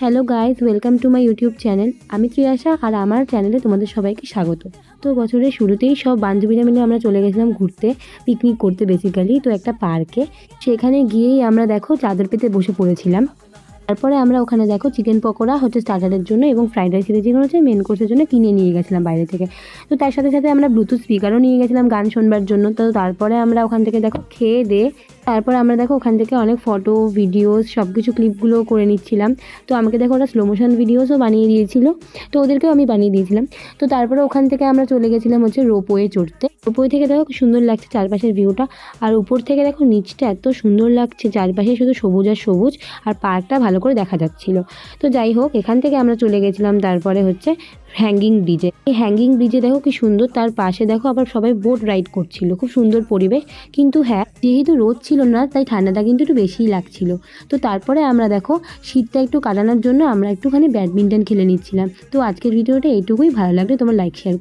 Hello guys, welcome to my YouTube channel. আমি ত্রিয়াশা আর আমার চ্যানেলে তোমাদের সবাইকে স্বাগত। তো বছরের শুরুতেই সব বান্ধবীরা মিলে আমরা চলে গেছিলাম ঘুরতে, পিকনিক করতে বেসিক্যালি। তো একটা পার্কে, সেখানে গিয়েই আমরা দেখো চাদর পেতে বসে পড়েছিলাম। তারপরে আমরা ওখানে দেখো চিকেন পকোড়া হচ্ছে স্টার্টারের জন্য এবং ফ্রাইড রাইস চিকেন হচ্ছে মেন কোর্সের জন্য কিনে নিয়ে গেছিলাম বাইরে থেকে। তো তার সাথে সাথে আমরা ব্লুটুথ স্পিকারও নিয়ে গেছিলাম গান শুনবার জন্য। তো তারপরে আমরা ওখান থেকে দেখো খেয়ে দিয়ে তারপর আমরা দেখো ওখান থেকে অনেক ফটো ভিডিওস সব কিছু ক্লিপগুলো করে নিচ্ছিলাম। তো আমাকে দেখো ওরা স্লো মোশন ভিডিওসও বানিয়ে দিয়েছিল, তো ওদেরকেও আমি বানিয়ে দিয়েছিলাম। তো তারপরে ওখান থেকে আমরা চলে গেছিলাম হচ্ছে রোপওয়ে চড়তে। রোপওয়ে থেকে দেখো খুব সুন্দর লাগছে চারপাশের ভিউটা, আর উপর থেকে দেখো নিচটা এত সুন্দর লাগছে, চারপাশে শুধু সবুজ আর সবুজ, আর পার্কটা ভালো করে দেখা যাচ্ছিল। তো যাই হোক, এখান থেকে আমরা চলে গেছিলাম তারপরে হচ্ছে হ্যাঙ্গিং ব্রিজে। এই হ্যাঙ্গিং ব্রিজে দেখো কি সুন্দর, তার পাশে দেখো আবার সবাই বোট রাইড করছিল, খুব সুন্দর পরিবেশ। কিন্তু হ্যাঁ, যেহেতু রোদ ছিল না তাই ঠান্ডাটা কিন্তু একটু বেশিই লাগছিল। তো তারপরে আমরা দেখো শীতটা একটু কাটানোর জন্য আমরা একটুখানি ব্যাডমিন্টন খেলে নিচ্ছিলাম। তো আজকের ভিডিওটা এইটুকুই, ভালো লাগলে তোমার লাইক শেয়ার